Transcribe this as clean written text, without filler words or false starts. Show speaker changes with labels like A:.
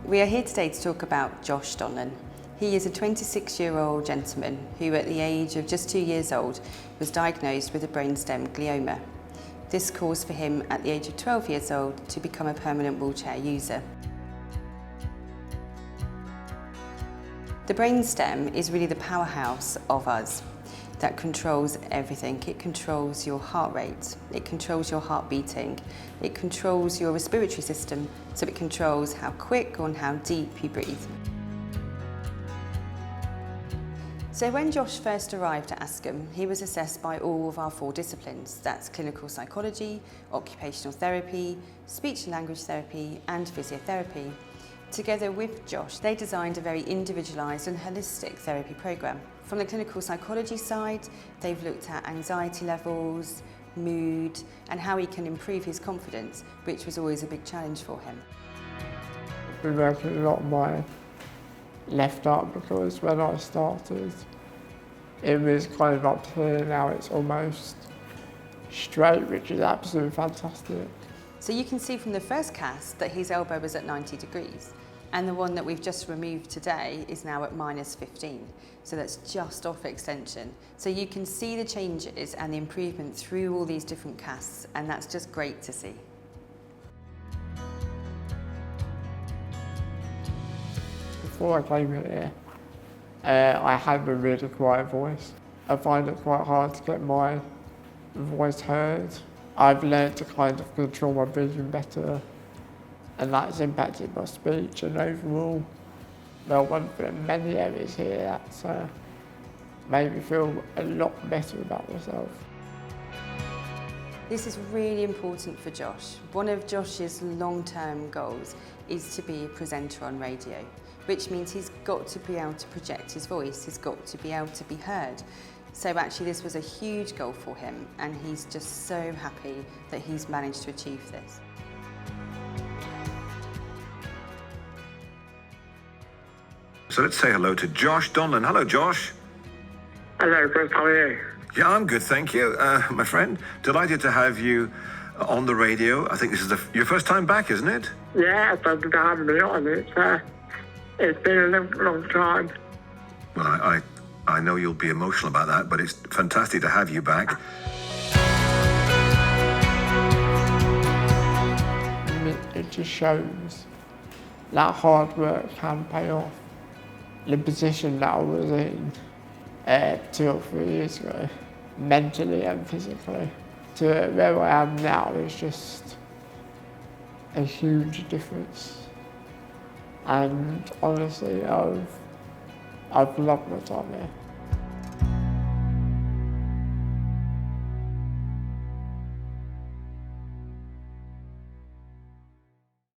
A: We are here today to talk about Josh Donlan. He is a 26-year-old gentleman who at the age of just 2 years old was diagnosed with a brainstem glioma. This caused for him at the age of 12 years old to become a permanent wheelchair user. The brainstem is really the powerhouse of us that controls everything. It controls your heart rate, it controls your heart beating, it controls your respiratory system, so it controls how quick or how deep you breathe. So when Josh first arrived at Askham, he was assessed by all of our 4 disciplines. That's clinical psychology, occupational therapy, speech and language therapy and physiotherapy. Together with Josh, they designed a very individualised and holistic therapy programme. From the clinical psychology side, they've looked at anxiety levels, mood, and how he can improve his confidence, which was always a big challenge for him.
B: I've been working a lot on my left arm because when I started, it was kind of up here, now it's almost straight, which is absolutely fantastic.
A: So you can see from the first cast that his elbow was at 90 degrees. And the one that we've just removed today is now at -15. So that's just off extension. So you can see the changes and the improvement through all these different casts, and that's just great to see.
B: Before I came here, I had a really quiet voice. I find it quite hard to get my voice heard. I've learned to kind of control my breathing better, and that's impacted my speech and overall well, many areas here that's made me feel a lot better about myself.
A: This is really important for Josh. One of Josh's long-term goals is to be a presenter on radio, which means he's got to be able to project his voice, he's got to be able to be heard. So actually this was a huge goal for him, and he's just so happy that he's managed to achieve this.
C: So let's say hello to Josh Donlan. Hello, Josh.
D: Hello, Chris. How are you?
C: Yeah, I'm good, thank you. My friend, delighted to have you on the radio. I think this is your first time back, isn't it?
D: Yeah, thank you for having me on. It's been a long time.
C: Well, I know you'll be emotional about that, but it's fantastic to have you back.
B: It just shows that hard work can pay off. The position that I was in 2 or 3 years ago, mentally and physically, to where I am now is just a huge difference. And honestly, I've loved my time here.